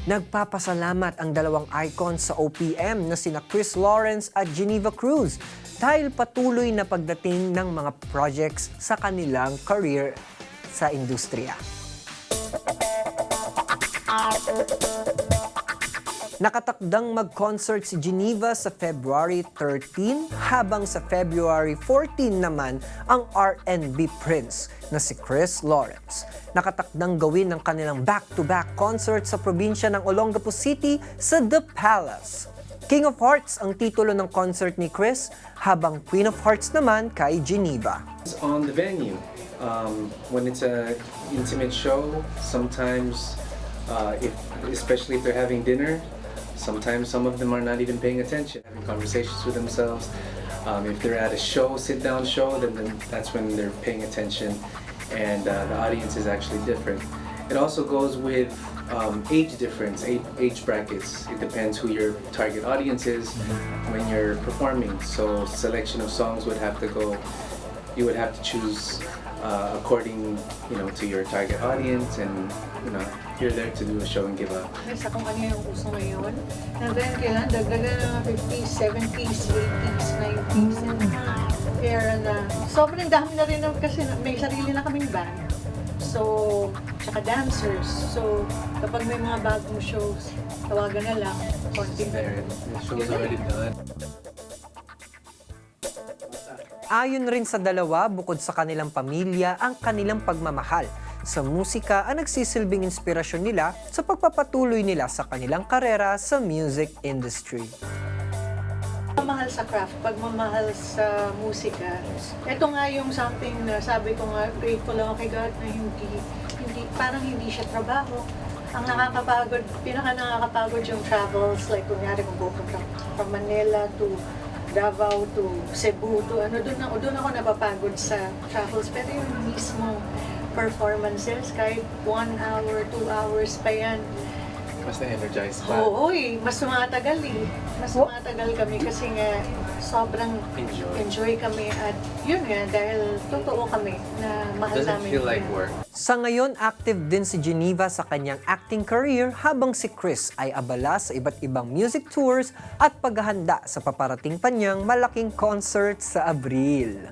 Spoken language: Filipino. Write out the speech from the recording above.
Nagpapasalamat ang dalawang icons sa OPM na sina Chris Lawrence at Geneva Cruz dahil patuloy na pagdating ng mga projects sa kanilang career sa industriya. Nakatakdang mag-concert si Geneva sa February 13 habang sa February 14 naman ang R&B Prince na si Chris Lawrence. Nakatakdang gawin ang kanilang back-to-back concert sa probinsya ng Olongapo City sa The Palace. King of Hearts ang titulo ng concert ni Chris habang Queen of Hearts naman kay Geneva. On the venue, when it's an intimate show, sometimes especially if they're having dinner, sometimes some of them are not even paying attention, having conversations with themselves. If they're at a show, sit-down show, then that's when they're paying attention, and the audience is actually different. It also goes with age difference, age brackets. It depends who your target audience is when you're performing. So selection of songs would have to go, you would have to choose according, to your target audience, and you're there to do a show and give up. Sa kung ano yung uso ngayon, and then kailangan dagdagan ng mga 50s, 70s, 80s, 90s, and era na. Sobrang dami na rin kasi may sarili na kaming band. So, tsaka dancers. So, kapag may mga bagong shows, tawagan na lang. Konting There, the show's already done. Ayon rin sa dalawa, bukod sa kanilang pamilya, ang kanilang pagmamahal sa musika ang nagsisilbing inspirasyon nila sa pagpapatuloy nila sa kanilang karera sa music industry. Pagmamahal sa craft, pagmamahal sa musika. Ito nga yung something na sabi ko nga, grateful ako kay God na parang hindi siya trabaho. Ang nakakapagod, pinaka nakakapagod yung travels, like kunyari kung pupunta from Manila to Davao to Cebu to doon ako napapagod sa travels. Pero yung mismo performances, kahit 1 hour, 2 hours pa yan. Mas na-energize pa. Oo, mas tumatagal eh. Mas tumatagal kami kasi nga sobrang enjoy kami at yun nga, dahil totoo kami na mahal Doesn't namin. feel like yun. work. Sa ngayon, active din si Geneva sa kanyang acting career habang si Chris ay abala sa iba't ibang music tours at paghahanda sa paparating pa niyang malaking concert sa Abril.